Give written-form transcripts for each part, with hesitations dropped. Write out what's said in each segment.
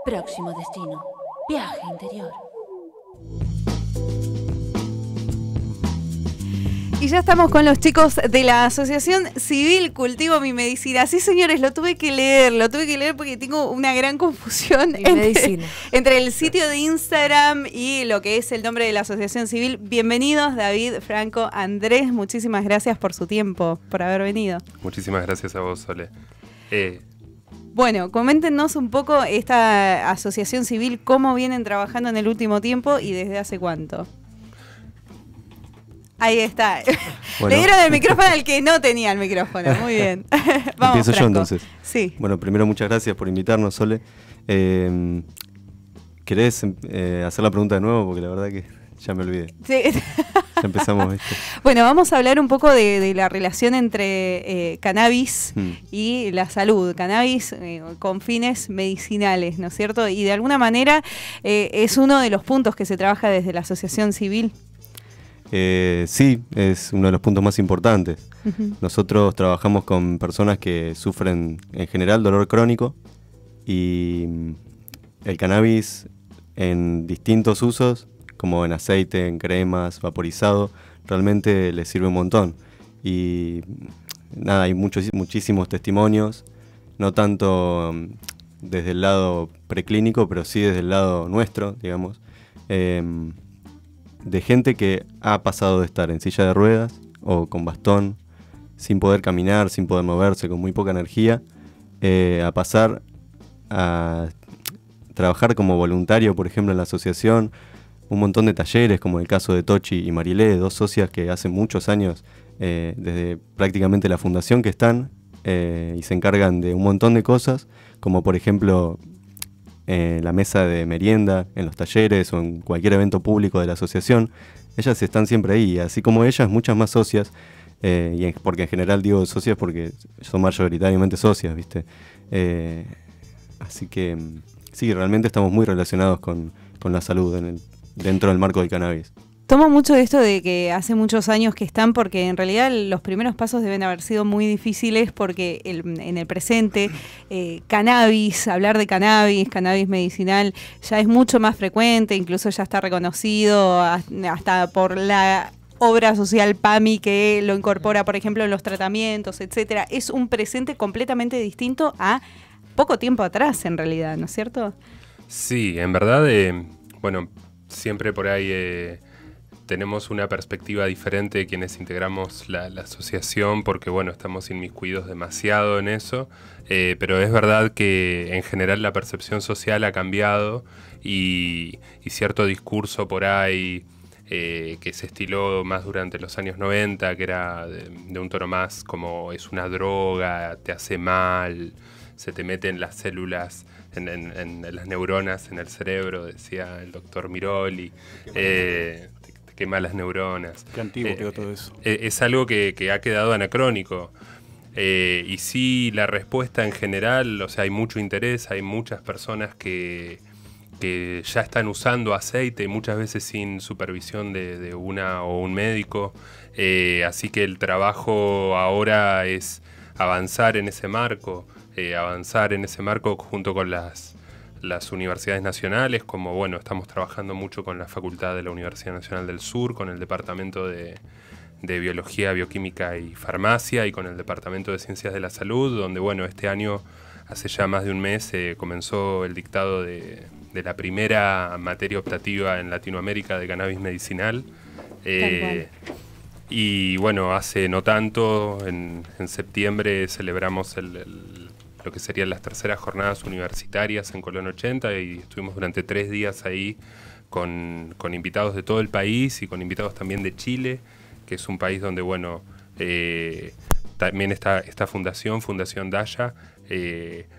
Próximo destino, viaje interior. Y ya estamos con los chicos de la Asociación Civil Cultivo Mi Medicina. Sí, señores, lo tuve que leer porque tengo una gran confusión entre el sitio de Instagram y lo que es el nombre de la Asociación Civil. Bienvenidos, David, Franco, Andrés, muchísimas gracias por su tiempo, por haber venido. Muchísimas gracias a vos, Sole. Bueno, coméntenos un poco esta Asociación Civil, cómo vienen trabajando en el último tiempo y desde hace cuánto. Ahí está. Bueno. Le dieron el micrófono al que no tenía el micrófono. Muy bien. Vamos, empiezo Franco. yo entonces. Sí. Bueno, primero muchas gracias por invitarnos, Sole. ¿Querés hacer la pregunta de nuevo? Porque la verdad que ya me olvidé. Sí. Ya empezamos esto. Bueno, vamos a hablar un poco de la relación entre cannabis y la salud. Cannabis con fines medicinales, ¿no es cierto? Y de alguna manera es uno de los puntos que se trabaja desde la Asociación Civil. Sí, es uno de los puntos más importantes. Nosotros trabajamos con personas que sufren en general dolor crónico y el cannabis en distintos usos, como en aceite, en cremas, vaporizado, realmente les sirve un montón. Y nada, hay muchísimos testimonios, no tanto desde el lado preclínico, pero sí desde el lado nuestro, digamos. De gente que ha pasado de estar en silla de ruedas o con bastón, sin poder caminar, sin poder moverse, con muy poca energía, a pasar a trabajar como voluntario, por ejemplo, en la asociación, un montón de talleres, como el caso de Tochi y Marilé, dos socias que hace muchos años, desde prácticamente la fundación que están, y se encargan de un montón de cosas, como por ejemplo la mesa de merienda en los talleres o en cualquier evento público de la asociación. Ellas están siempre ahí, así como ellas, muchas más socias, porque en general digo socias porque son mayoritariamente socias, ¿viste? Así que sí, realmente estamos muy relacionados con la salud dentro del marco del cannabis. Tomo mucho de esto de que hace muchos años que están, porque en realidad los primeros pasos deben haber sido muy difíciles, porque en el presente hablar de cannabis medicinal, ya es mucho más frecuente, incluso ya está reconocido hasta por la obra social PAMI que lo incorpora, por ejemplo, en los tratamientos, etcétera. Es un presente completamente distinto a poco tiempo atrás, en realidad, ¿no es cierto? Sí, en verdad, bueno, siempre por ahí tenemos una perspectiva diferente quienes integramos la asociación, porque bueno, estamos inmiscuidos demasiado en eso, pero es verdad que en general la percepción social ha cambiado y cierto discurso por ahí que se estiló más durante los años 90, que era de un tono más como es una droga, te hace mal, se te meten las células en las neuronas en el cerebro, decía el doctor Miroli, te quema las neuronas. Qué antiguo quedó todo eso. Es algo que ha quedado anacrónico. Y sí, la respuesta en general, o sea, hay mucho interés, hay muchas personas que ya están usando aceite, muchas veces sin supervisión de una o un médico. Así que el trabajo ahora es avanzar en ese marco junto con las universidades nacionales, como bueno, estamos trabajando mucho con la Facultad de la Universidad Nacional del Sur, con el Departamento de Biología, Bioquímica y Farmacia y con el Departamento de Ciencias de la Salud, donde bueno, este año, hace ya más de un mes, comenzó el dictado de la primera materia optativa en Latinoamérica de cannabis medicinal. Y bueno, hace no tanto, en septiembre celebramos lo que serían las terceras jornadas universitarias en Colón 80 y estuvimos durante 3 días ahí con invitados de todo el país y con invitados también de Chile, que es un país donde, bueno, también esta Fundación Daya,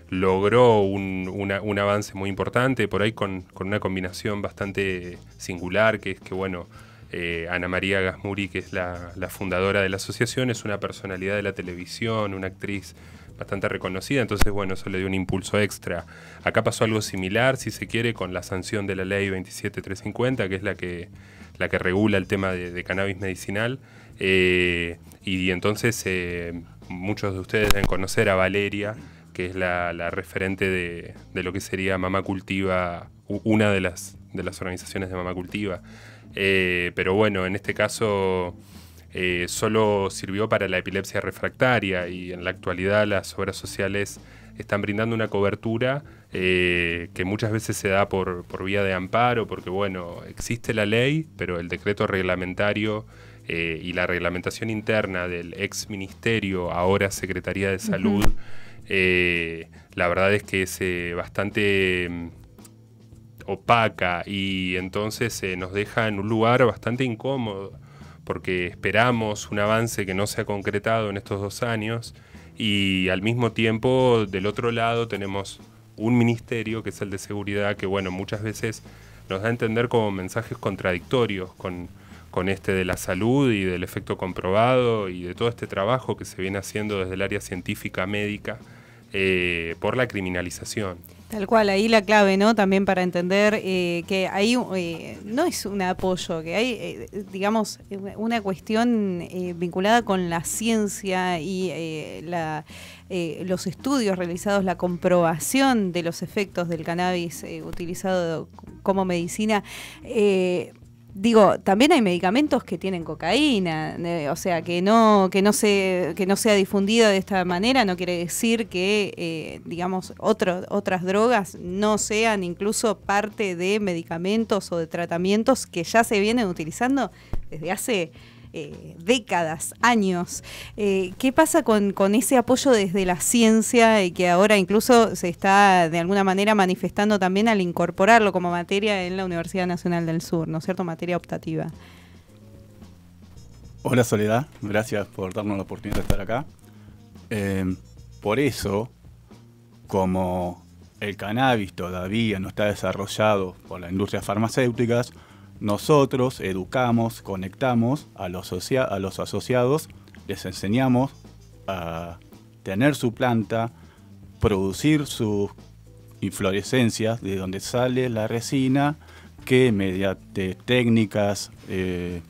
logró un avance muy importante, por ahí con una combinación bastante singular, que es que, bueno, Ana María Gasmuri, que es la fundadora de la asociación, es una personalidad de la televisión, una actriz bastante reconocida, entonces bueno, eso le dio un impulso extra. Acá pasó algo similar, si se quiere, con la sanción de la ley 27350, que es la que regula el tema de cannabis medicinal, y entonces muchos de ustedes deben conocer a Valeria, que es la referente de lo que sería Mamá Cultiva, una de las organizaciones de Mamá Cultiva. Pero bueno, en este caso solo sirvió para la epilepsia refractaria, y en la actualidad las obras sociales están brindando una cobertura que muchas veces se da por vía de amparo, porque bueno, existe la ley, pero el decreto reglamentario y la reglamentación interna del ex ministerio, ahora Secretaría de Salud, la verdad es que es bastante opaca, y entonces nos deja en un lugar bastante incómodo, porque esperamos un avance que no se ha concretado en estos 2 años, y al mismo tiempo del otro lado tenemos un ministerio, que es el de seguridad, que bueno, muchas veces nos da a entender como mensajes contradictorios con este de la salud y del efecto comprobado y de todo este trabajo que se viene haciendo desde el área científica médica por la criminalización. Tal cual, ahí la clave, ¿no? También para entender que ahí no es un apoyo, que hay, digamos, una cuestión vinculada con la ciencia y los estudios realizados, la comprobación de los efectos del cannabis utilizado como medicina. Digo, también hay medicamentos que tienen cocaína, o sea, que no sea difundida de esta manera no quiere decir que, digamos, otras drogas no sean incluso parte de medicamentos o de tratamientos que ya se vienen utilizando desde hace décadas, años. ¿Qué pasa con ese apoyo desde la ciencia y que ahora incluso se está de alguna manera manifestando también al incorporarlo como materia en la Universidad Nacional del Sur, ¿no es cierto? Materia optativa. Hola Soledad, gracias por darnos la oportunidad de estar acá. Por eso, como el cannabis todavía no está desarrollado por las industrias farmacéuticas, nosotros educamos, conectamos a los asociados, les enseñamos a tener su planta, producir sus inflorescencias de donde sale la resina, que mediante técnicas de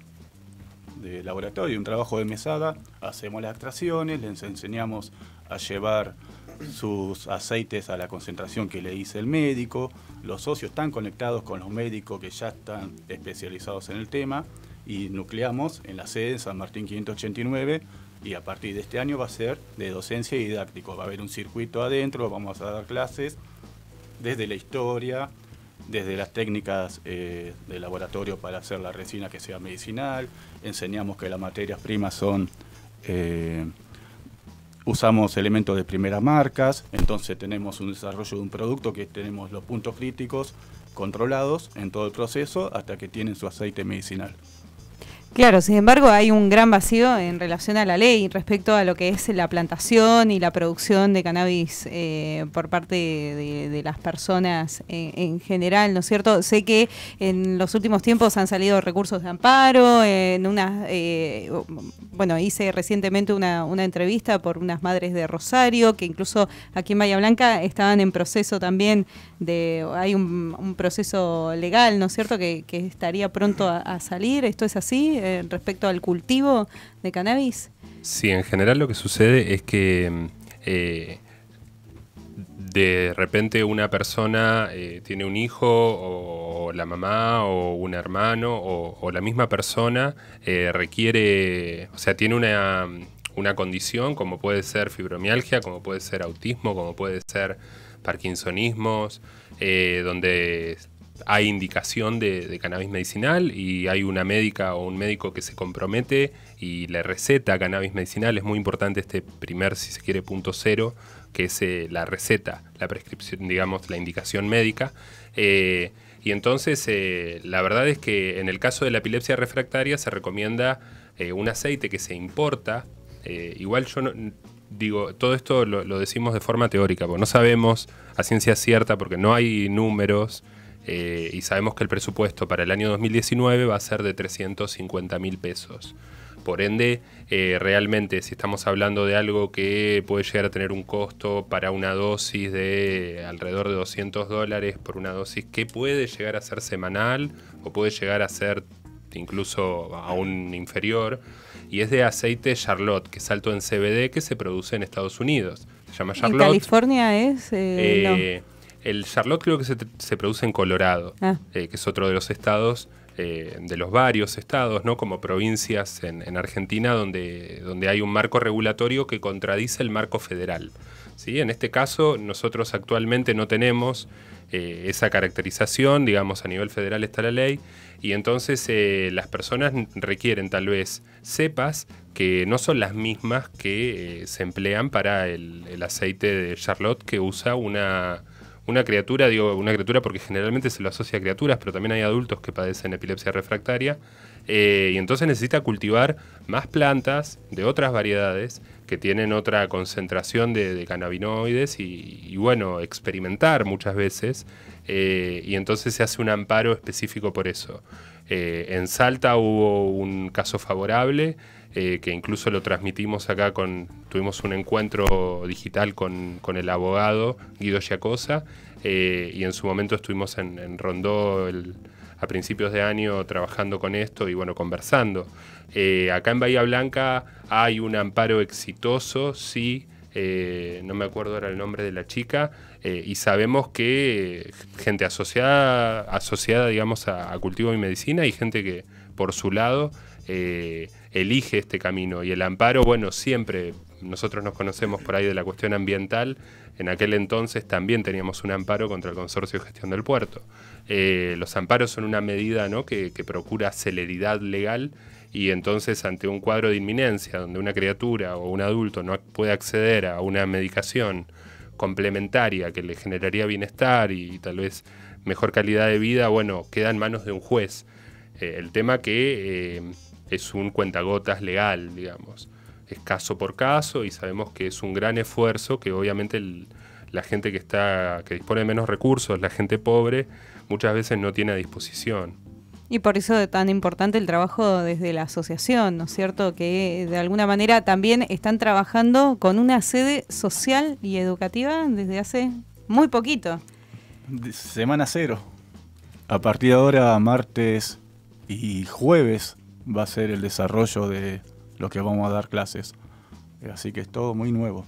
laboratorio, un trabajo de mesada, hacemos las extracciones, les enseñamos a llevar sus aceites a la concentración que le dice el médico. Los socios están conectados con los médicos que ya están especializados en el tema, y nucleamos en la sede de San Martín 589, y a partir de este año va a ser de docencia y didáctico. Va a haber un circuito adentro, vamos a dar clases desde la historia, desde las técnicas de laboratorio para hacer la resina que sea medicinal. Enseñamos que las materias primas son... usamos elementos de primeras marcas, entonces tenemos un desarrollo de un producto que tenemos los puntos críticos controlados en todo el proceso hasta que tienen su aceite medicinal. Claro, sin embargo hay un gran vacío en relación a la ley respecto a lo que es la plantación y la producción de cannabis por parte de las personas en general, ¿no es cierto? Sé que en los últimos tiempos han salido recursos de amparo, bueno, hice recientemente una entrevista por unas madres de Rosario, que incluso aquí en Bahía Blanca estaban en proceso también hay un proceso legal, ¿no es cierto?, que estaría pronto a salir. ¿Esto es así respecto al cultivo de cannabis? Sí, en general lo que sucede es que de repente una persona tiene un hijo, o la mamá, o un hermano, o la misma persona requiere, o sea, tiene una condición, como puede ser fibromialgia, como puede ser autismo, como puede ser parkinsonismos, donde hay indicación de cannabis medicinal, y hay una médica o un médico que se compromete y le receta cannabis medicinal. Es muy importante este primer, si se quiere, punto cero, que es la receta, la prescripción, digamos, la indicación médica. Y entonces la verdad es que en el caso de la epilepsia refractaria se recomienda un aceite que se importa. Igual yo no, digo, todo esto lo decimos de forma teórica, porque no sabemos a ciencia cierta, porque no hay números, y sabemos que el presupuesto para el año 2019 va a ser de 350.000 pesos. Por ende, realmente si estamos hablando de algo que puede llegar a tener un costo para una dosis de alrededor de $200 por una dosis, que puede llegar a ser semanal o puede llegar a ser incluso aún inferior, y es de aceite Charlotte, que es alto en CBD, que se produce en Estados Unidos. Se llama ¿En Charlotte. California es? No. El Charlotte creo que se produce en Colorado, que es otro de los estados, de los varios estados, ¿no? Como provincias en Argentina, donde hay un marco regulatorio que contradice el marco federal. ¿Sí? En este caso, nosotros actualmente no tenemos esa caracterización, digamos, a nivel federal está la ley, y entonces las personas requieren tal vez cepas que no son las mismas que se emplean para el aceite de Charlotte que usa una criatura, digo una criatura porque generalmente se lo asocia a criaturas, pero también hay adultos que padecen epilepsia refractaria, y entonces necesita cultivar más plantas de otras variedades que tienen otra concentración de cannabinoides y bueno, experimentar muchas veces, y entonces se hace un amparo específico por eso. En Salta hubo un caso favorable, que incluso lo transmitimos acá, tuvimos un encuentro digital con el abogado Guido Giacosa, y en su momento estuvimos en Rondó a principios de año trabajando con esto y bueno, conversando. Acá en Bahía Blanca hay un amparo exitoso, sí, no me acuerdo ahora el nombre de la chica, y sabemos que gente asociada digamos, a cultivo y medicina, y gente que por su lado elige este camino. Y el amparo, bueno, siempre nosotros nos conocemos por ahí de la cuestión ambiental. En aquel entonces también teníamos un amparo contra el Consorcio de Gestión del Puerto. Los amparos son una medida, ¿no?, que procura celeridad legal, y entonces ante un cuadro de inminencia donde una criatura o un adulto no puede acceder a una medicación complementaria que le generaría bienestar y tal vez mejor calidad de vida, bueno, queda en manos de un juez. El tema que es un cuentagotas legal, digamos. Es caso por caso, y sabemos que es un gran esfuerzo que obviamente la gente que dispone de menos recursos, la gente pobre, muchas veces no tiene a disposición. Y por eso es tan importante el trabajo desde la asociación, ¿no es cierto? Que de alguna manera también están trabajando con una sede social y educativa desde hace muy poquito. Semana cero. A partir de ahora, martes y jueves, va a ser el desarrollo de lo que vamos a dar clases. Así que es todo muy nuevo.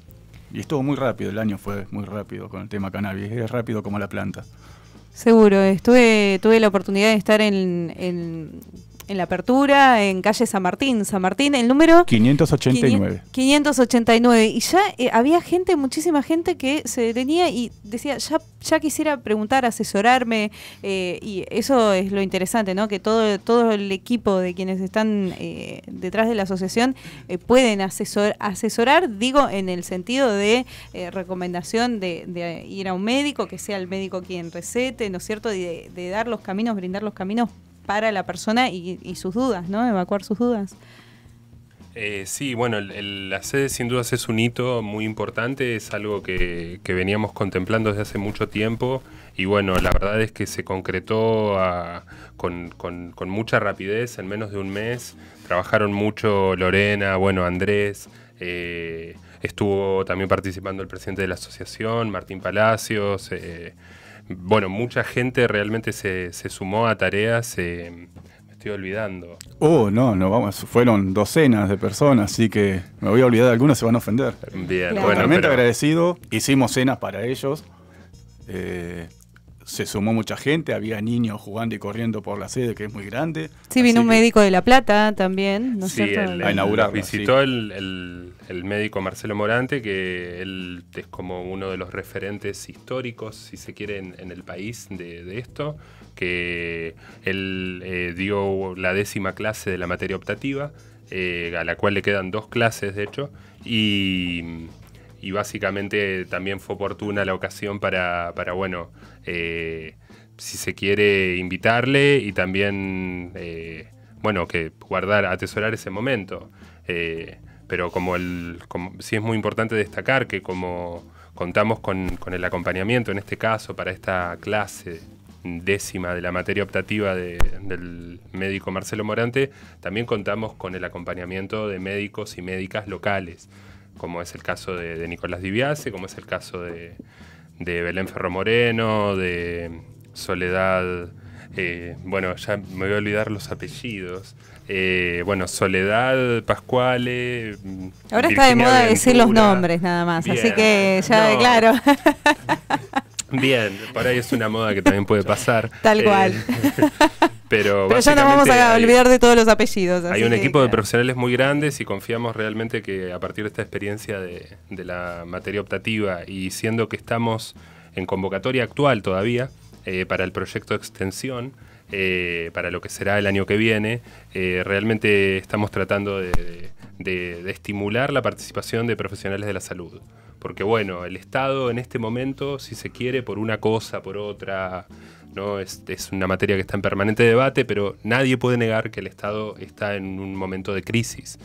Y es todo muy rápido, el año fue muy rápido con el tema cannabis, es rápido como la planta. Seguro, tuve la oportunidad de estar en la apertura en calle San Martín, el número 589. 589, y ya había muchísima gente que se detenía y decía, ya quisiera preguntar, asesorarme, y eso es lo interesante, ¿no? Que todo el equipo de quienes están detrás de la asociación pueden asesorar, digo, en el sentido de recomendación de ir a un médico, que sea el médico quien recete, ¿no es cierto? De dar los caminos, brindar los caminos para la persona y sus dudas, ¿no? Evacuar sus dudas. Sí, bueno, la sede sin dudas es un hito muy importante, es algo que veníamos contemplando desde hace mucho tiempo, y bueno, la verdad es que se concretó con mucha rapidez, en menos de un mes. Trabajaron mucho Lorena, bueno, Andrés, estuvo también participando el presidente de la asociación, Martín Palacios, bueno, mucha gente realmente se sumó a tareas, me estoy olvidando. No, fueron docenas de personas, así que me voy a olvidar de algunas, se van a ofender. Bien, claro. bueno, Realmente agradecido, hicimos cenas para ellos, se sumó mucha gente, había niños jugando y corriendo por la sede, que es muy grande. Sí, vino un médico de La Plata también, ¿no es sí, cierto? A inaugurarla, visitó sí. el médico Marcelo Morante, que él es como uno de los referentes históricos, si se quiere, en el país de esto, que él dio la 10ª clase de la materia optativa, a la cual le quedan 2 clases, de hecho, y básicamente también fue oportuna la ocasión para bueno, si se quiere, invitarle y también, bueno, que atesorar ese momento. Pero sí es muy importante destacar que como contamos con el acompañamiento, en este caso, para esta clase 10ª de la materia optativa del médico Marcelo Morante, también contamos con el acompañamiento de médicos y médicas locales, como es el caso de Nicolás Dibiase, como es el caso de Belén Ferro Moreno, de Soledad Bueno, ya me voy a olvidar los apellidos. Bueno, Soledad Pascuale. Ahora está de Virginia moda decir los Ventura. nombres nada más, Bien. así que ya, No. claro, Bien, por ahí es una moda que también puede pasar. Tal cual. Pero ya nos vamos a hay- olvidar de todos los apellidos. Hay así un que, equipo de claro. profesionales muy grandes y confiamos realmente que a partir de esta experiencia de la materia optativa y siendo que estamos en convocatoria actual todavía para el proyecto de extensión, para lo que será el año que viene, realmente estamos tratando de estimular la participación de profesionales de la salud. Porque bueno, el Estado en este momento, si se quiere, por una cosa, por otra, ¿no? Es una materia que está en permanente debate, pero nadie puede negar que el Estado está en un momento de crisis.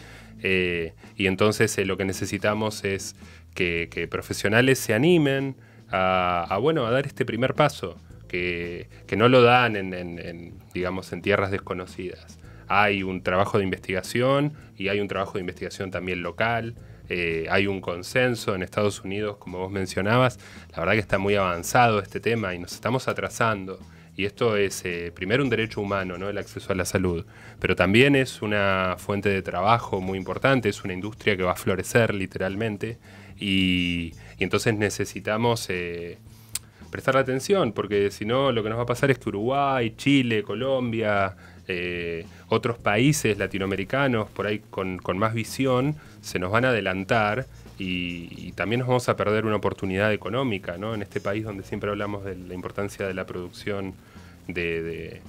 Y entonces lo que necesitamos es que profesionales se animen a dar este primer paso, que no lo dan digamos, en tierras desconocidas. Hay un trabajo de investigación y hay un trabajo de investigación también local. Hay un consenso en Estados Unidos, como vos mencionabas. La verdad que está muy avanzado este tema y nos estamos atrasando. Y esto es, primero, un derecho humano, ¿no? El acceso a la salud. Pero también es una fuente de trabajo muy importante, es una industria que va a florecer literalmente. Y entonces necesitamos prestarle atención, porque si no, lo que nos va a pasar es que Uruguay, Chile, Colombia, otros países latinoamericanos, por ahí con más visión, se nos van a adelantar y también nos vamos a perder una oportunidad económica, ¿no? En este país donde siempre hablamos de la importancia de la producción de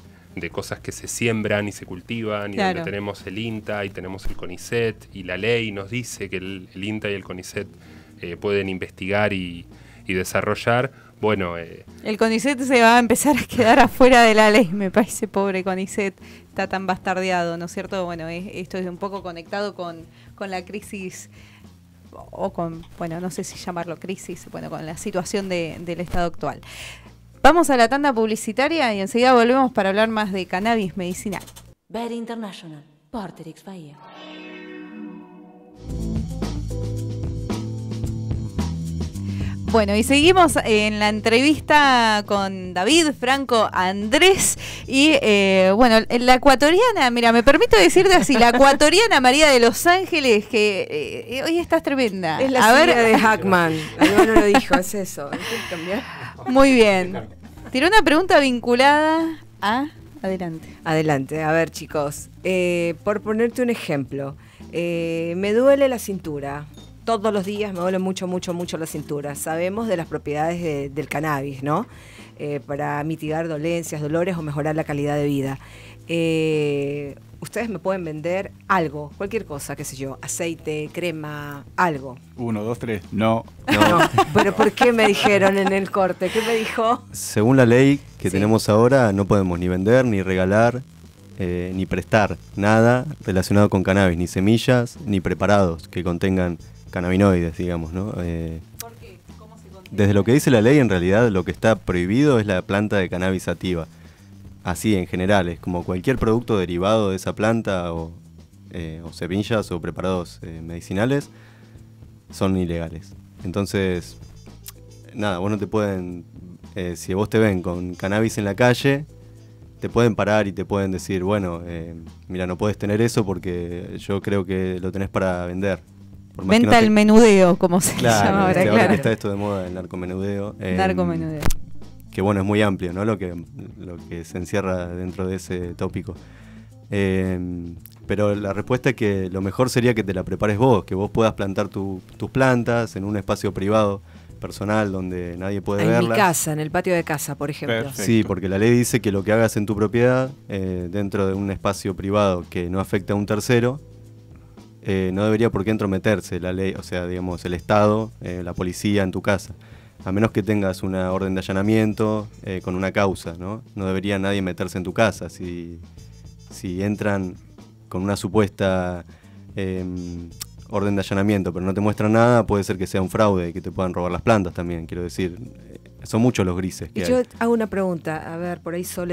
cosas que se siembran y se cultivan, y Claro. donde tenemos el INTA y tenemos el CONICET, y la ley nos dice que el INTA y el CONICET pueden investigar y desarrollar. Bueno, El CONICET se va a empezar a quedar afuera de la ley, me parece, pobre CONICET, está tan bastardeado, ¿no es cierto? Bueno, esto es un poco conectado con la crisis, o con, bueno, no sé si llamarlo crisis, bueno, con la situación del estado actual. Vamos a la tanda publicitaria y enseguida volvemos para hablar más de cannabis medicinal. Bad International, Porterix Bahía. Bueno, y seguimos en la entrevista con David, Franco, Andrés y, bueno, la ecuatoriana, mira, me permito decirte así, la ecuatoriana María de Los Ángeles, que hoy estás tremenda. Es la sigla de Hackman. Alguno lo dijo, es eso. ¿Quieres cambiar? Muy bien. Tiró una pregunta vinculada a... Adelante. Adelante, a ver chicos, por ponerte un ejemplo, me duele la cintura. Todos los días me duele mucho, mucho, mucho la cintura. Sabemos de las propiedades del cannabis, ¿no? Para mitigar dolencias, dolores o mejorar la calidad de vida. Ustedes me pueden vender algo, cualquier cosa, qué sé yo, aceite, crema, algo. 1, 2, 3, no. No, pero ¿por qué me dijeron en el corte? ¿Qué me dijo? Según la ley que Sí. tenemos ahora, no podemos ni vender, ni regalar, ni prestar nada relacionado con cannabis, ni semillas, ni preparados que contengan cannabinoides, digamos, ¿no? Desde lo que dice la ley, en realidad lo que está prohibido es la planta de cannabis sativa. Así en general, es como cualquier producto derivado de esa planta o semillas o preparados medicinales son ilegales. Entonces, nada, vos no te pueden, si vos te ven con cannabis en la calle, te pueden parar y te pueden decir, bueno, mira, no puedes tener eso porque yo creo que lo tenés para vender. Por más que Venta no te- al menudeo, como se Claro, llama ahora, ahora claro. que está esto de moda, el narcomenudeo. Narcomenudeo. Que bueno, es muy amplio, ¿no? Lo que se encierra dentro de ese tópico. Pero la respuesta es que lo mejor sería que te la prepares vos, que vos puedas plantar tus plantas en un espacio privado, personal, donde nadie puede En mi verlas. casa, en el patio de casa, por ejemplo. Perfecto. Sí, porque la ley dice que lo que hagas en tu propiedad, dentro de un espacio privado que no afecta a un tercero, no debería por qué entrometerse la ley, o sea, digamos, el Estado, la policía en tu casa. A menos que tengas una orden de allanamiento con una causa, ¿no? No debería nadie meterse en tu casa. Si entran con una supuesta orden de allanamiento, pero no te muestran nada, puede ser que sea un fraude y que te puedan robar las plantas también, quiero decir. Son muchos los grises que Y hay. yo hago una pregunta, a ver, por ahí Sol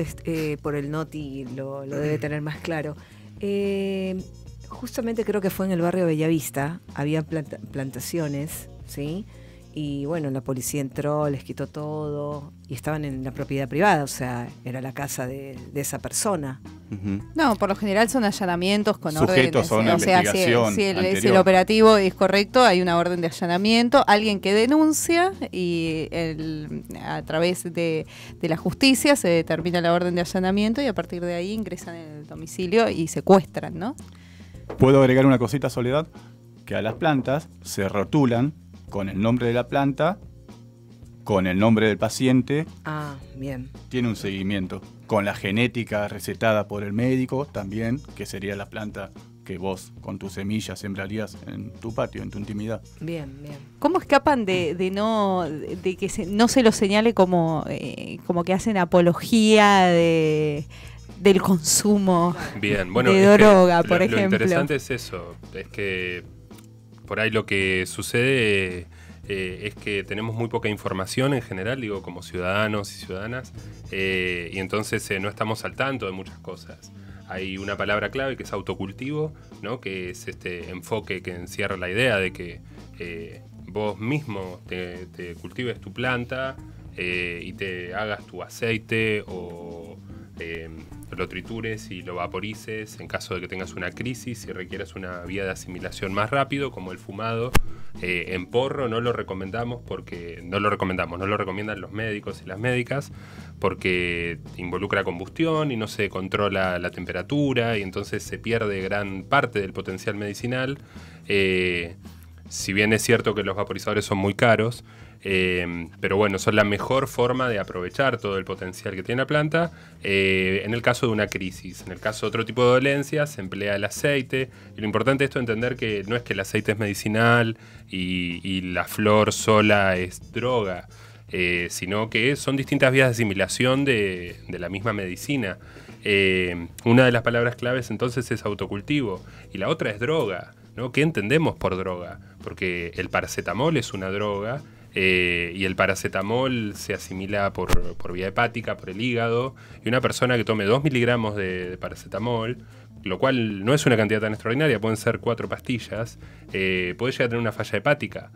por el Noti lo debe tener más claro. Justamente creo que fue en el barrio Bellavista, había plantaciones, ¿sí? Y bueno, la policía entró, les quitó todo y estaban en la propiedad privada, o sea, era la casa de esa persona. No, por lo general son allanamientos con Sujetos órdenes. a una O sea, investigación si el anterior. operativo es correcto, hay una orden de allanamiento, alguien que denuncia y a través de la justicia se determina la orden de allanamiento y a partir de ahí ingresan en el domicilio y secuestran, ¿no? ¿Puedo agregar una cosita, Soledad? Que a las plantas se rotulan con el nombre de la planta, con el nombre del paciente. Ah, bien. Tiene un seguimiento. Con la genética recetada por el médico también, que sería la planta que vos con tus semillas sembrarías en tu patio, en tu intimidad. Bien, bien. ¿Cómo escapan de que no se lo señale como que hacen apología del consumo Bien, bueno, de es que droga, por lo ejemplo? interesante es eso, es que por ahí lo que sucede es que tenemos muy poca información en general, digo, como ciudadanos y ciudadanas, y entonces no estamos al tanto de muchas cosas. Hay una palabra clave que es autocultivo, ¿no? Que es este enfoque que encierra la idea de que vos mismo te cultives tu planta y te hagas tu aceite o lo tritures y lo vaporices en caso de que tengas una crisis y requieras una vía de asimilación más rápido, como el fumado. En porro no lo recomendamos no lo recomiendan los médicos y las médicas porque involucra combustión y no se controla la temperatura y entonces se pierde gran parte del potencial medicinal. Si bien es cierto que los vaporizadores son muy caros, pero bueno, son la mejor forma de aprovechar todo el potencial que tiene la planta en el caso de una crisis. En el caso de otro tipo de dolencias se emplea el aceite. Y lo importante es esto, entender que no es que el aceite es medicinal y la flor sola es droga, sino que son distintas vías de asimilación de la misma medicina. Una de las palabras claves entonces es autocultivo y la otra es droga, ¿no? ¿Qué entendemos por droga? Porque el paracetamol es una droga. Y el paracetamol se asimila por vía hepática, por el hígado, y una persona que tome 2 miligramos de paracetamol, lo cual no es una cantidad tan extraordinaria, pueden ser 4 pastillas, puede llegar a tener una falla hepática.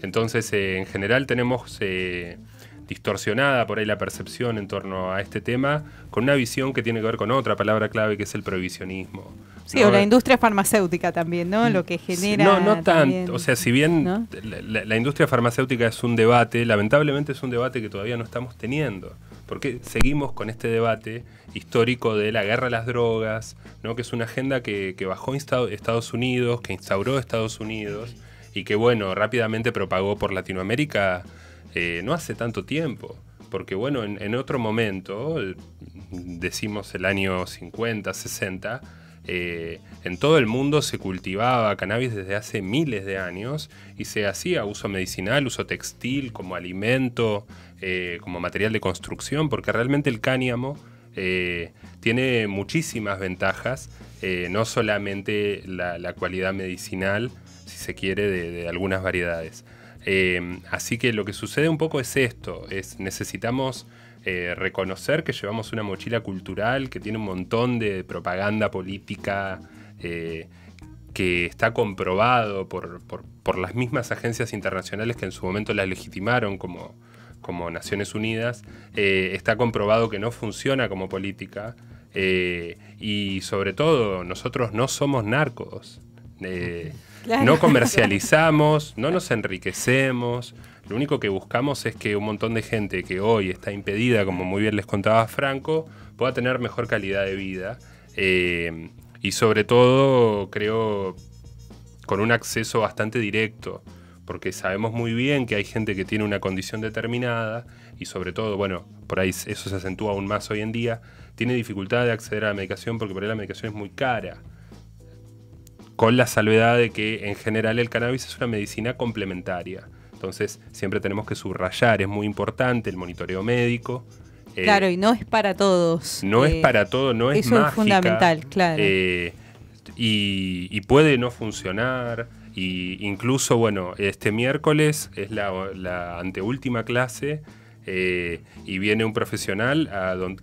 Entonces, en general tenemos distorsionada por ahí la percepción en torno a este tema, con una visión que tiene que ver con otra palabra clave que es el prohibicionismo. Sí, o la industria farmacéutica también, ¿no? Lo que genera... No tanto. O sea, si bien ¿no? la industria farmacéutica es un debate, lamentablemente es un debate que todavía no estamos teniendo. Porque seguimos con este debate histórico de la guerra a las drogas, ¿no? Que es una agenda que bajó Estados Unidos, que instauró Estados Unidos y que, bueno, rápidamente propagó por Latinoamérica no hace tanto tiempo. Porque, bueno, en otro momento, decimos el año 50, 60... en todo el mundo se cultivaba cannabis desde hace miles de años y se hacía uso medicinal, uso textil, como alimento, como material de construcción, porque realmente el cáñamo tiene muchísimas ventajas, no solamente la cualidad medicinal, si se quiere, de algunas variedades. Así que lo que sucede un poco es esto, necesitamos... reconocer que llevamos una mochila cultural que tiene un montón de propaganda política que está comprobado por las mismas agencias internacionales que en su momento la legitimaron como Naciones Unidas. Está comprobado que no funciona como política y sobre todo nosotros no somos narcos. Claro. No comercializamos, no nos enriquecemos. Lo único que buscamos es que un montón de gente que hoy está impedida, como muy bien les contaba Franco, pueda tener mejor calidad de vida. Y sobre todo, creo, con un acceso bastante directo, porque sabemos muy bien que hay gente que tiene una condición determinada y sobre todo, bueno, por ahí eso se acentúa aún más hoy en día, tiene dificultad de acceder a la medicación porque por ahí la medicación es muy cara. Con la salvedad de que en general el cannabis es una medicina complementaria. Entonces siempre tenemos que subrayar, es muy importante el monitoreo médico. Claro, y no es para todos. No es para todo, no es mágica. Eso es fundamental, claro. Y puede no funcionar. Y incluso, bueno, este miércoles es la anteúltima clase Y viene un profesional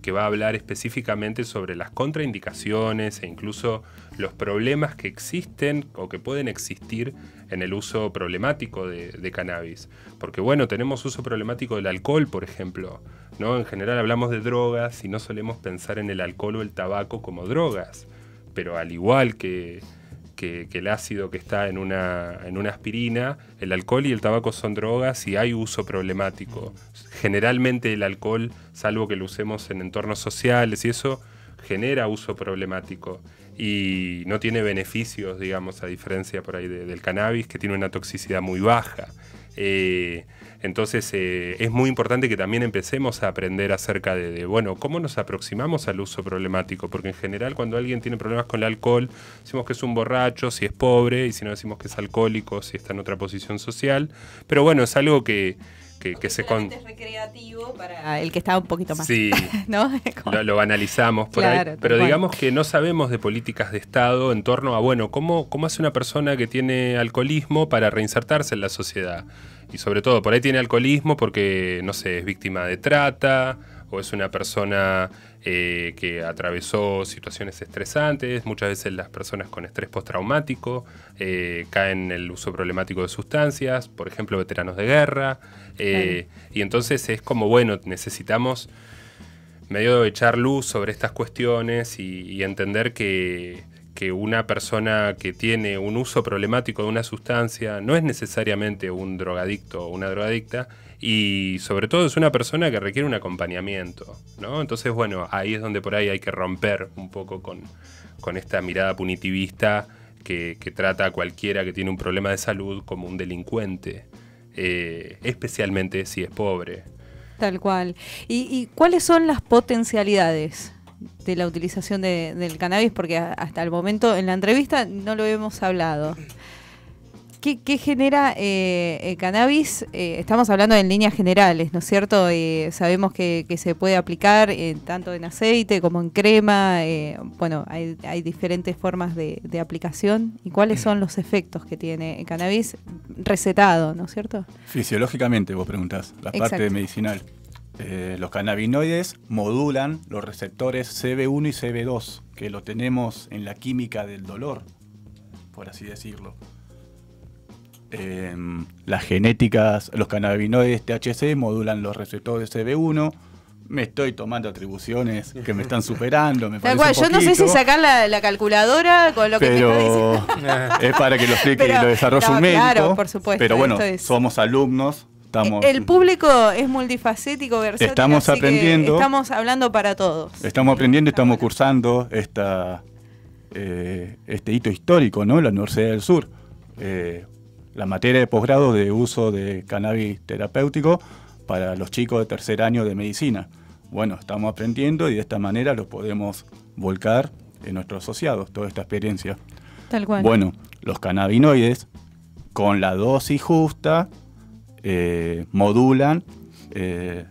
que va a hablar específicamente sobre las contraindicaciones e incluso los problemas que existen o que pueden existir en el uso problemático de cannabis. Porque bueno, tenemos uso problemático del alcohol, por ejemplo, ¿no? En general hablamos de drogas y no solemos pensar en el alcohol o el tabaco como drogas, pero al igual que el ácido que está en una aspirina, el alcohol y el tabaco son drogas y hay uso problemático. Generalmente el alcohol, salvo que lo usemos en entornos sociales y eso, genera uso problemático y no tiene beneficios, digamos, a diferencia por ahí del cannabis, que tiene una toxicidad muy baja. Entonces es muy importante que también empecemos a aprender acerca bueno, cómo nos aproximamos al uso problemático, porque en general cuando alguien tiene problemas con el alcohol, decimos que es un borracho si es pobre, y si no decimos que es alcohólico si está en otra posición social, pero bueno, es algo que se es recreativo para el que está un poquito más. Sí, ¿no? lo analizamos por claro, ahí, pero digamos que no sabemos de políticas de Estado en torno a, bueno, cómo hace una persona que tiene alcoholismo para reinsertarse en la sociedad. Y sobre todo, por ahí tiene alcoholismo porque, no sé, es víctima de trata o es una persona que atravesó situaciones estresantes. Muchas veces las personas con estrés postraumático caen en el uso problemático de sustancias, por ejemplo, veteranos de guerra. Y entonces es como, bueno, necesitamos medio echar luz sobre estas cuestiones y entender que una persona que tiene un uso problemático de una sustancia no es necesariamente un drogadicto o una drogadicta, y sobre todo es una persona que requiere un acompañamiento, ¿no? Entonces, bueno, ahí es donde por ahí hay que romper un poco con esta mirada punitivista que trata a cualquiera que tiene un problema de salud como un delincuente, especialmente si es pobre. Tal cual. ¿Y cuáles son las potencialidades de la utilización del cannabis? Porque hasta el momento en la entrevista no lo hemos hablado. ¿Qué genera cannabis? Estamos hablando en líneas generales, ¿no es cierto? Sabemos que se puede aplicar tanto en aceite como en crema. Bueno, hay diferentes formas de aplicación. ¿Y cuáles son los efectos que tiene el cannabis recetado, ¿no es cierto? Fisiológicamente, vos preguntás, la parte medicinal. Los cannabinoides modulan los receptores CB1 y CB2, que lo tenemos en la química del dolor, por así decirlo. Las genéticas, los cannabinoides THC modulan los receptores CB1. Me estoy tomando atribuciones que me están superando, me parece un poquito. Yo no sé si sacar la calculadora con lo que me está diciendo. Es para que lo explique y lo desarrolle un médico. Claro, por supuesto. Pero bueno, somos alumnos. El público es multifacético, versátil, estamos aprendiendo. Estamos hablando para todos. Estamos aprendiendo, estamos cursando este hito histórico, ¿no? La Universidad del Sur. La materia de posgrado de uso de cannabis terapéutico para los chicos de tercer año de medicina. Bueno, estamos aprendiendo y de esta manera lo podemos volcar en nuestros asociados, toda esta experiencia. Tal cual. Bueno, los cannabinoides, con la dosis justa, modulan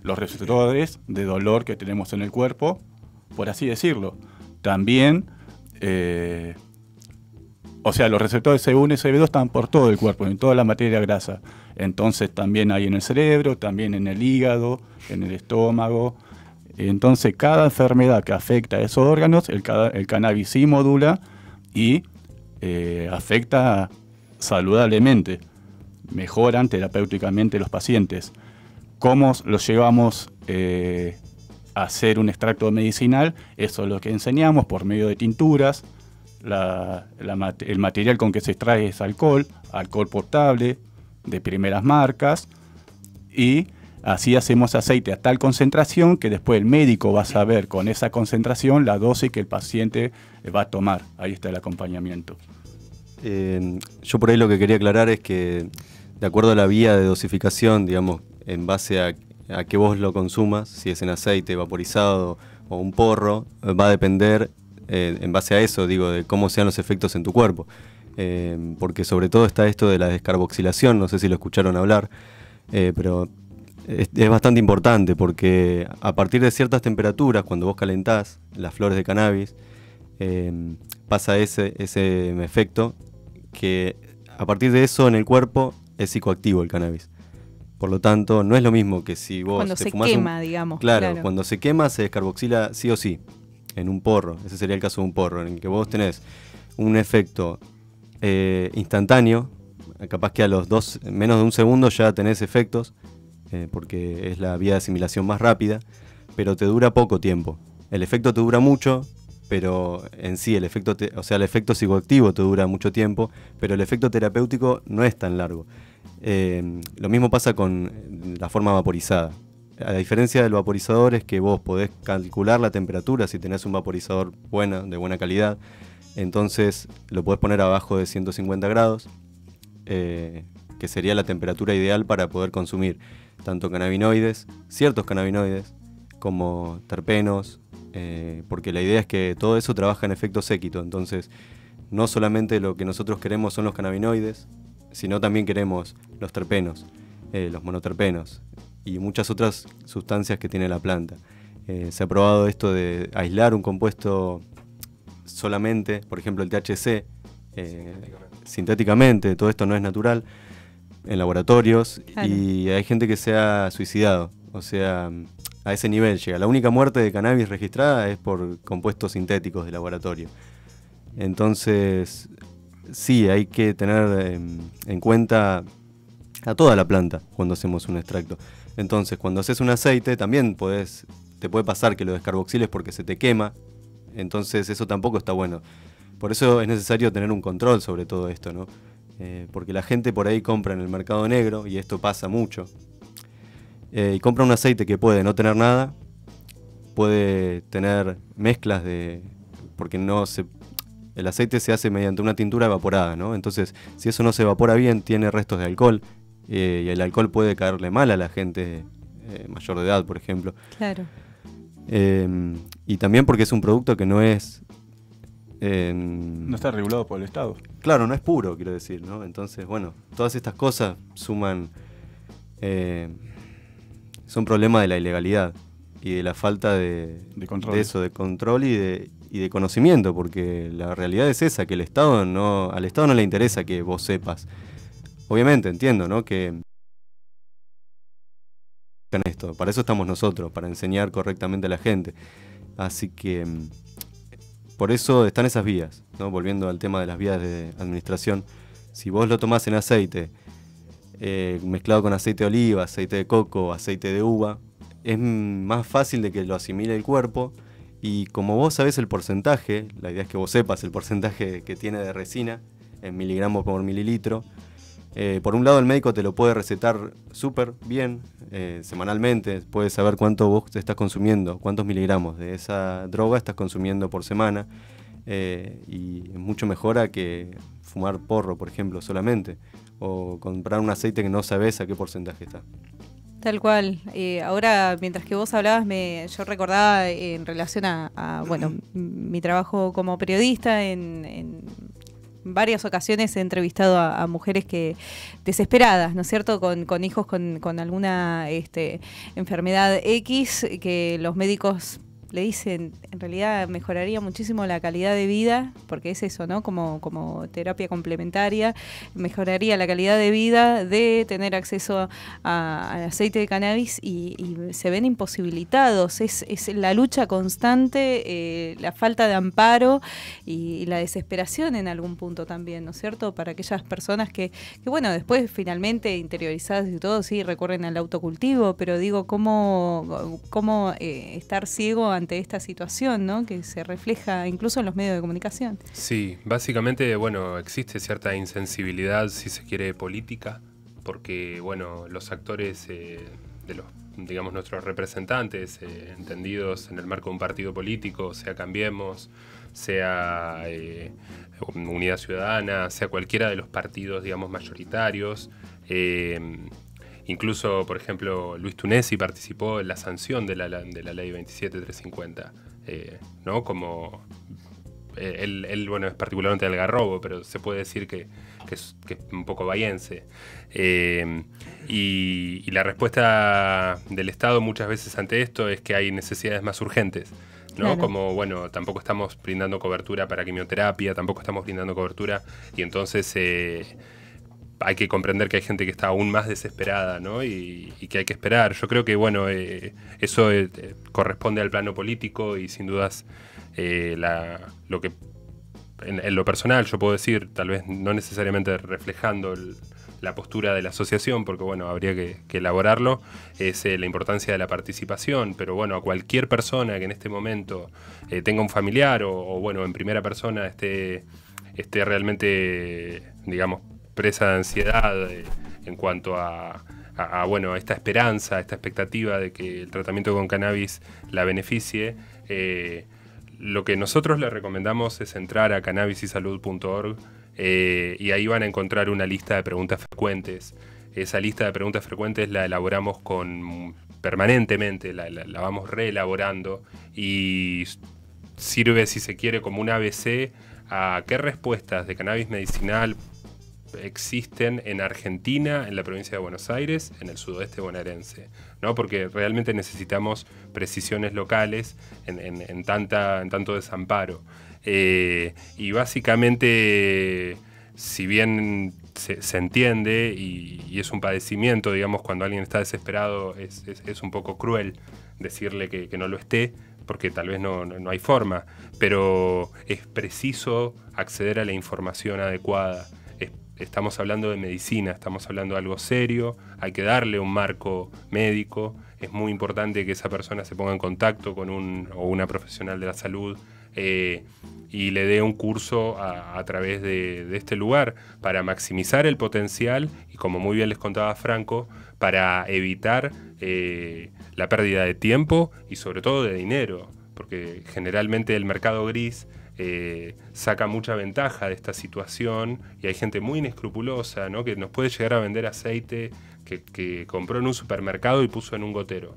los receptores de dolor que tenemos en el cuerpo, por así decirlo. También, o sea, los receptores CB1 y CB2 están por todo el cuerpo, en toda la materia grasa. Entonces también hay en el cerebro, también en el hígado, en el estómago. Entonces cada enfermedad que afecta a esos órganos, el cannabis sí modula y afecta saludablemente. Mejoran terapéuticamente los pacientes. ¿Cómo los llevamos a hacer un extracto medicinal? Eso es lo que enseñamos por medio de tinturas. El material con que se extrae es alcohol potable, de primeras marcas, y así hacemos aceite a tal concentración que después el médico va a saber con esa concentración la dosis que el paciente va a tomar. Ahí está el acompañamiento. Yo por ahí lo que quería aclarar es que de acuerdo a la vía de dosificación, digamos, en base a que vos lo consumas, si es en aceite, vaporizado o un porro, va a depender, en base a eso, digo, de cómo sean los efectos en tu cuerpo. Porque sobre todo está esto de la descarboxilación, no sé si lo escucharon hablar, pero es bastante importante porque a partir de ciertas temperaturas, cuando vos calentás las flores de cannabis, pasa ese efecto que a partir de eso en el cuerpo es psicoactivo el cannabis. Por lo tanto, no es lo mismo que si vos Cuando te se fumás quema, digamos. Claro, cuando se quema se descarboxila sí o sí, en un porro. Ese sería el caso de un porro, en el que vos tenés un efecto instantáneo, capaz que a los menos de un segundo ya tenés efectos, porque es la vía de asimilación más rápida, pero te dura poco tiempo. El efecto te dura mucho, pero en sí el efecto psicoactivo te dura mucho tiempo, pero el efecto terapéutico no es tan largo. Lo mismo pasa con la forma vaporizada. A diferencia del vaporizador es que vos podés calcular la temperatura si tenés un vaporizador de buena calidad, entonces lo podés poner abajo de 150 grados, que sería la temperatura ideal para poder consumir tanto cannabinoides, ciertos cannabinoides, como terpenos, porque la idea es que todo eso trabaja en efecto séquito, entonces no solamente lo que nosotros queremos son los cannabinoides, sino también queremos los terpenos, los monoterpenos y muchas otras sustancias que tiene la planta. Se ha probado esto de aislar un compuesto solamente, por ejemplo el THC, sintéticamente, todo esto no es natural, en laboratorios, claro. Y hay gente que se ha suicidado, o sea, a ese nivel llega. La única muerte de cannabis registrada es por compuestos sintéticos de laboratorio. Entonces, sí, hay que tener en cuenta a toda la planta cuando hacemos un extracto. Entonces, cuando haces un aceite, también te puede pasar que lo descarboxiles porque se te quema, entonces eso tampoco está bueno. Por eso es necesario tener un control sobre todo esto, ¿no? Porque la gente por ahí compra en el mercado negro, y esto pasa mucho, y compra un aceite que puede no tener nada, puede tener mezclas porque el aceite se hace mediante una tintura evaporada, ¿no? Entonces, si eso no se evapora bien, tiene restos de alcohol, y el alcohol puede caerle mal a la gente mayor de edad, por ejemplo. Claro. Y también porque es un producto que no es... no está regulado por el Estado. Claro, no es puro, quiero decir, ¿no? Entonces, bueno, todas estas cosas suman... son problemas de la ilegalidad y de la falta de control y de conocimiento, porque la realidad es esa, que al Estado no le interesa que vos sepas. Obviamente, entiendo, ¿no? Que esto, para eso estamos nosotros, para enseñar correctamente a la gente. Así que por eso están esas vías, ¿no? Volviendo al tema de las vías de administración, si vos lo tomás en aceite, mezclado con aceite de oliva, aceite de coco, aceite de uva, es más fácil de que lo asimile el cuerpo, y como vos sabés el porcentaje, la idea es que vos sepas el porcentaje que tiene de resina en miligramos por mililitro. Por un lado el médico te lo puede recetar súper bien, semanalmente, puedes saber cuánto vos estás consumiendo, cuántos miligramos de esa droga estás consumiendo por semana, y es mucho mejor a que fumar porro, por ejemplo, solamente, o comprar un aceite que no sabes a qué porcentaje está. Tal cual. Ahora, mientras que vos hablabas, yo recordaba en relación a mi trabajo como periodista, en varias ocasiones he entrevistado a mujeres desesperadas, ¿no es cierto?, con hijos con alguna enfermedad X, que los médicos le dicen, en realidad mejoraría muchísimo la calidad de vida, porque es eso, ¿no? Como terapia complementaria, mejoraría la calidad de vida de tener acceso al aceite de cannabis, y se ven imposibilitados. Es la lucha constante, la falta de amparo y la desesperación en algún punto también, ¿no es cierto? Para aquellas personas que bueno, después finalmente interiorizadas y todo, sí, recurren al autocultivo, pero digo, ¿cómo estar ciego ante esta situación, ¿no?, que se refleja incluso en los medios de comunicación? Sí, básicamente, bueno, existe cierta insensibilidad, si se quiere, política, porque, bueno, los actores de los, digamos, nuestros representantes, entendidos en el marco de un partido político, sea Cambiemos, sea Unidad Ciudadana, sea cualquiera de los partidos, digamos, mayoritarios, incluso, por ejemplo, Luis Tunesi participó en la sanción de la ley 27350, ¿no? Como él, bueno, es particularmente de Algarrobo, pero se puede decir que es un poco bahiense. Y la respuesta del Estado muchas veces ante esto es que hay necesidades más urgentes, ¿no? Claro. Como, bueno, tampoco estamos brindando cobertura para quimioterapia, tampoco estamos brindando cobertura, y entonces hay que comprender que hay gente que está aún más desesperada, ¿no? Y que hay que esperar. Yo creo que, bueno, eso corresponde al plano político y sin dudas lo que en lo personal yo puedo decir, tal vez no necesariamente reflejando la postura de la asociación, porque bueno, habría que elaborarlo, es la importancia de la participación, pero bueno, a cualquier persona que en este momento tenga un familiar o bueno, en primera persona esté realmente, digamos, presa de ansiedad en cuanto a bueno, esta esperanza, esta expectativa de que el tratamiento con cannabis la beneficie, lo que nosotros le recomendamos es entrar a cannabisysalud.org y ahí van a encontrar una lista de preguntas frecuentes. Esa lista de preguntas frecuentes la elaboramos permanentemente, la vamos reelaborando y sirve, si se quiere, como un ABC a qué respuestas de cannabis medicinal existen en Argentina, en la provincia de Buenos Aires, en el sudoeste bonaerense, ¿no? Porque realmente necesitamos precisiones locales en tanto desamparo. Y básicamente, si bien se entiende y es un padecimiento, digamos, cuando alguien está desesperado, es un poco cruel decirle que no lo esté, porque tal vez no hay forma, pero es preciso acceder a la información adecuada. Estamos hablando de medicina, estamos hablando de algo serio, hay que darle un marco médico, es muy importante que esa persona se ponga en contacto con una profesional de la salud y le dé un curso a través de este lugar para maximizar el potencial y, como muy bien les contaba Franco, para evitar la pérdida de tiempo y sobre todo de dinero, porque generalmente el mercado gris saca mucha ventaja de esta situación y hay gente muy inescrupulosa, ¿no? Que nos puede llegar a vender aceite que compró en un supermercado y puso en un gotero.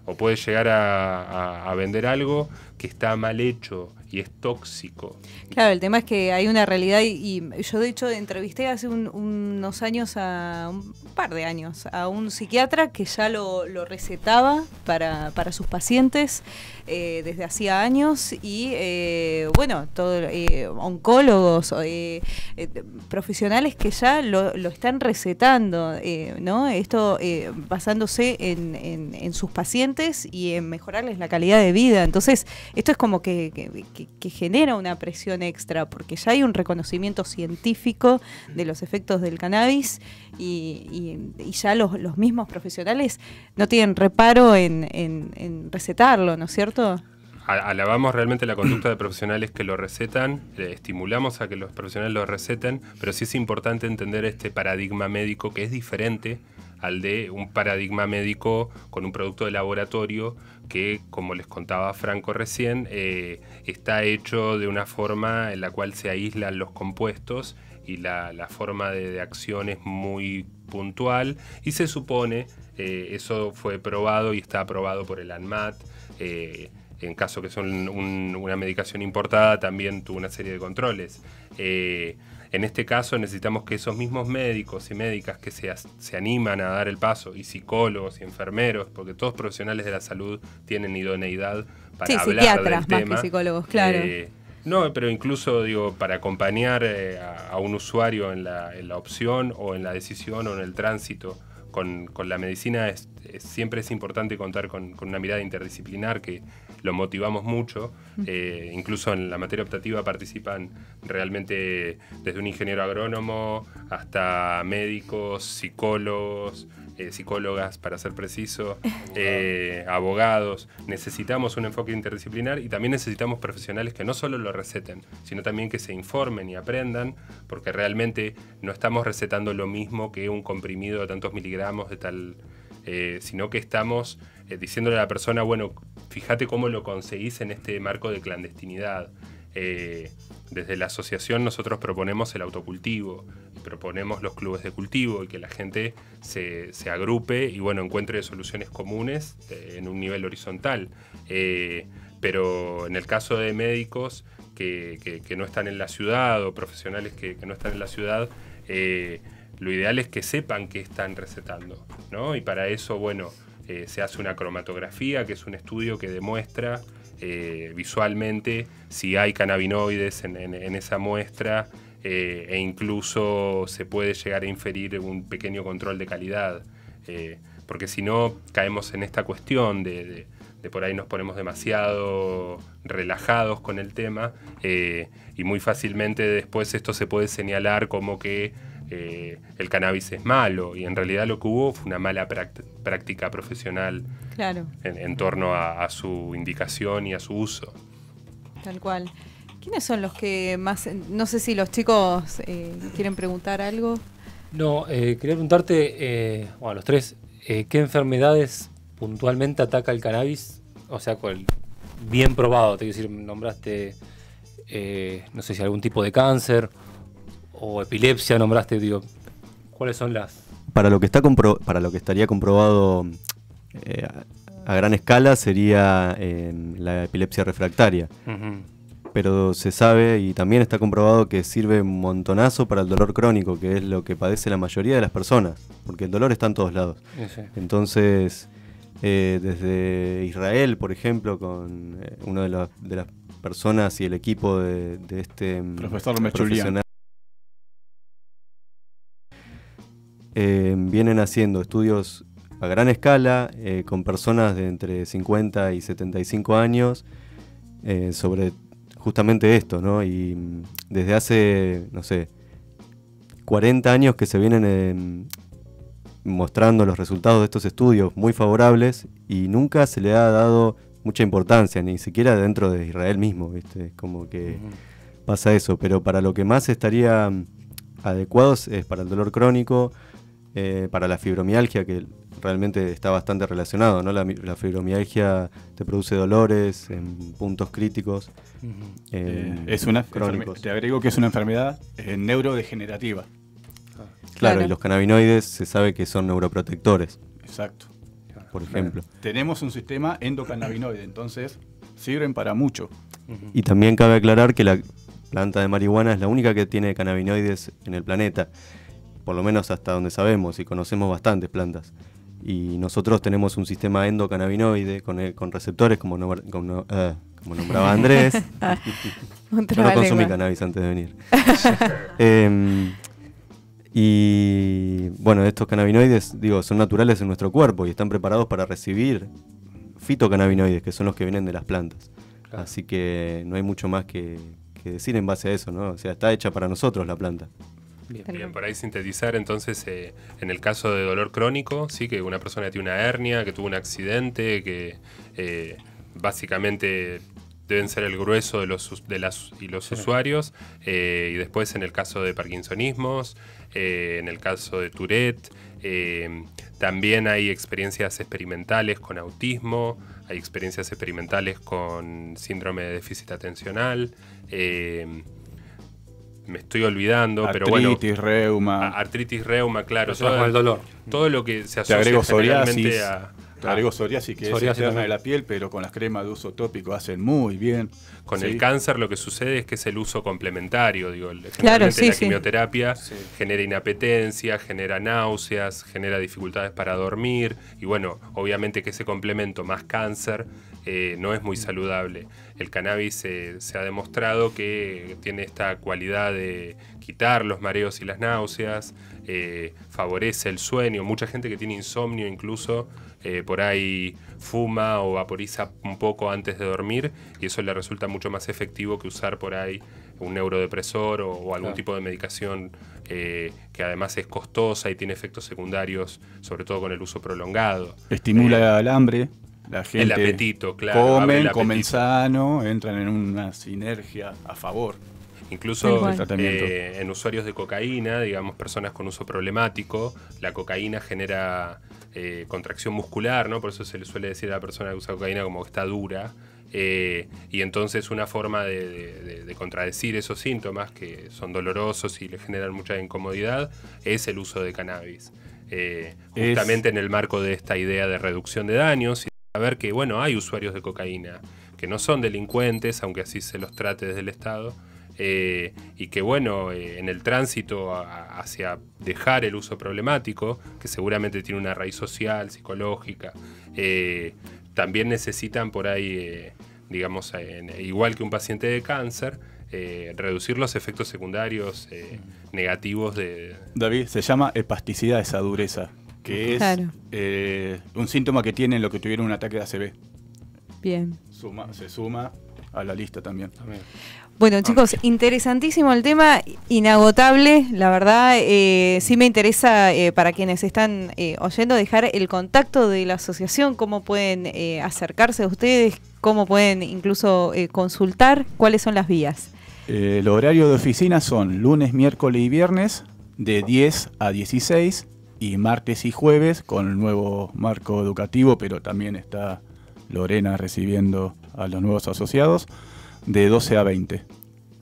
O puede llegar a vender algo que está mal hecho y es tóxico. Claro, el tema es que hay una realidad y yo de hecho entrevisté hace unos años, un par de años, a un psiquiatra que ya lo recetaba para sus pacientes desde hacía años y bueno, oncólogos, profesionales que ya lo están recetando, ¿no? Esto basándose en sus pacientes y en mejorarles la calidad de vida. Entonces, esto es como que genera una presión extra, porque ya hay un reconocimiento científico de los efectos del cannabis y ya los mismos profesionales no tienen reparo en recetarlo, ¿no es cierto? Alabamos realmente la conducta de profesionales que lo recetan, estimulamos a que los profesionales lo receten, pero sí es importante entender este paradigma médico que es diferente al de un paradigma médico con un producto de laboratorio que, como les contaba Franco recién, está hecho de una forma en la cual se aíslan los compuestos y la forma de acción es muy puntual y se supone, eso fue probado y está aprobado por el ANMAT, en caso que son una medicación importada también tuvo una serie de controles. En este caso necesitamos que esos mismos médicos y médicas que se animan a dar el paso, y psicólogos y enfermeros, porque todos profesionales de la salud tienen idoneidad para hablar psiquiatras del tema. Más que psicólogos, claro. No, pero incluso digo, para acompañar a un usuario en la opción o en la decisión o en el tránsito con la medicina, siempre es importante contar con una mirada interdisciplinar que lo motivamos mucho. Incluso en la materia optativa participan realmente desde un ingeniero agrónomo hasta médicos, psicólogos, psicólogas, para ser preciso, abogados. Necesitamos un enfoque interdisciplinar y también necesitamos profesionales que no solo lo receten, sino también que se informen y aprendan, porque realmente no estamos recetando lo mismo que un comprimido de tantos miligramos de tal, sino que estamos diciéndole a la persona, bueno, fíjate cómo lo conseguís en este marco de clandestinidad. Desde la asociación nosotros proponemos el autocultivo, proponemos los clubes de cultivo y que la gente se agrupe y bueno, encuentre soluciones comunes en un nivel horizontal. Pero en el caso de médicos que no están en la ciudad o profesionales que no están en la ciudad, lo ideal es que sepan qué están recetando, ¿no? Y para eso, bueno, se hace una cromatografía, que es un estudio que demuestra visualmente si hay cannabinoides en esa muestra e incluso se puede llegar a inferir un pequeño control de calidad, porque si no caemos en esta cuestión de por ahí nos ponemos demasiado relajados con el tema, y muy fácilmente después esto se puede señalar como que el cannabis es malo, y en realidad lo que hubo fue una mala práctica profesional, Claro, en torno a su indicación y a su uso. tal cual. ¿Quiénes son los que más, no sé si los chicos quieren preguntar algo? No, quería preguntarte, bueno, los tres, ¿qué enfermedades puntualmente ataca el cannabis? O sea, bien probado, te quiero decir, nombraste, no sé si algún tipo de cáncer o epilepsia, nombraste, digo, ¿cuáles son las? Para lo que estaría comprobado a gran escala sería la epilepsia refractaria. Pero se sabe y también está comprobado que sirve un montonazo para el dolor crónico, que es lo que padece la mayoría de las personas, porque el dolor está en todos lados. Sí. Entonces, desde Israel, por ejemplo, con una de las personas y el equipo de este Profesor Mechulian, vienen haciendo estudios a gran escala con personas de entre 50 y 75 años sobre justamente esto, ¿no? Y desde hace, no sé, 40 años que se vienen mostrando los resultados de estos estudios muy favorables y nunca se le ha dado mucha importancia, ni siquiera dentro de Israel mismo, ¿viste? Como que pasa eso, pero para lo que más estaría adecuados es para el dolor crónico, para la fibromialgia, que realmente está bastante relacionado, ¿no? La fibromialgia te produce dolores en puntos críticos. es una crónicos. te agrego que es una enfermedad neurodegenerativa. Claro, Claro. y los cannabinoides se sabe que son neuroprotectores, Exacto. por ejemplo. Tenemos un sistema endocannabinoide, entonces sirven para mucho. Y también cabe aclarar que la planta de marihuana es la única que tiene cannabinoides en el planeta, por lo menos hasta donde sabemos, y conocemos bastantes plantas. Y nosotros tenemos un sistema endocannabinoide con receptores, como nombraba Andrés. Yo no consumí cannabis antes de venir. Y bueno, estos cannabinoides, digo, son naturales en nuestro cuerpo y están preparados para recibir fitocannabinoides, que son los que vienen de las plantas. Claro. Así que no hay mucho más que decir en base a eso, ¿no? O sea, está hecha para nosotros la planta. Bien, por ahí sintetizar, entonces, en el caso de dolor crónico, sí, que una persona tiene una hernia, que tuvo un accidente, que básicamente deben ser el grueso de los usuarios, y después en el caso de parkinsonismos, en el caso de Tourette, también hay experiencias experimentales con autismo, hay experiencias experimentales con síndrome de déficit atencional, me estoy olvidando, pero bueno. Artritis, reuma, claro. Todo con el dolor. Todo lo que se Te asocia agrego generalmente psoriasis. Te agrego psoriasis, que Psoriasis es externa también. de la piel, pero con las cremas de uso tópico hacen muy bien. Con Sí. el cáncer lo que sucede es que es el uso complementario. Digo, Claro, generalmente sí, la sí. quimioterapia genera inapetencia, genera náuseas, genera dificultades para dormir. Y bueno, obviamente que ese complemento más cáncer no es muy saludable. El cannabis se ha demostrado que tiene esta cualidad de quitar los mareos y las náuseas, favorece el sueño. Mucha gente que tiene insomnio incluso por ahí fuma o vaporiza un poco antes de dormir y eso le resulta mucho más efectivo que usar por ahí un neurodepresor o algún tipo de medicación que además es costosa y tiene efectos secundarios, sobre todo con el uso prolongado. Estimula el hambre. La gente el apetito, claro. abre el comen apetito. sano, entran en una sinergia a favor. Incluso del tratamiento. en usuarios de cocaína, digamos, personas con uso problemático, la cocaína genera contracción muscular, ¿no? Por eso se le suele decir a la persona que usa cocaína como que está dura. Y entonces una forma de contradecir esos síntomas que son dolorosos y le generan mucha incomodidad es el uso de cannabis. Justamente en el marco de esta idea de reducción de daños y saber que, bueno, hay usuarios de cocaína que no son delincuentes, aunque así se los trate desde el Estado, y que, bueno, en el tránsito hacia dejar el uso problemático, que seguramente tiene una raíz social, psicológica, también necesitan por ahí, digamos, igual que un paciente de cáncer, reducir los efectos secundarios negativos de... David, se llama hepasticidad esa dureza, que Claro. es un síntoma que tienen los que tuvieron un ataque de ACV. Bien. Se suma a la lista también. Bueno, chicos, interesantísimo el tema, inagotable, la verdad. Sí me interesa, para quienes están oyendo, dejar el contacto de la asociación, cómo pueden acercarse a ustedes, cómo pueden incluso consultar, cuáles son las vías. El horario de oficina son lunes, miércoles y viernes de 10 a 16 y martes y jueves con el nuevo marco educativo, pero también está Lorena recibiendo a los nuevos asociados de 12 a 20.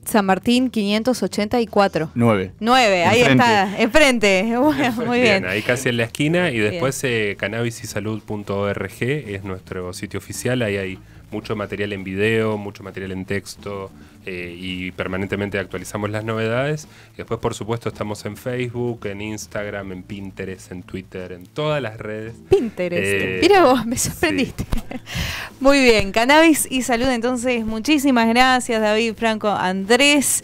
San Martín 584. 9. 9, ahí Enfrente. está, enfrente. Bueno, muy bien. Ahí casi en la esquina y después cannabisysalud.org es nuestro sitio oficial, ahí hay mucho material en video, mucho material en texto y permanentemente actualizamos las novedades. Y después, por supuesto, estamos en Facebook, en Instagram, en Pinterest, en Twitter, en todas las redes. Pinterest. Mira vos, me sorprendiste. Sí. Muy bien, Cannabis y Salud, entonces, muchísimas gracias, David, Franco, Andrés.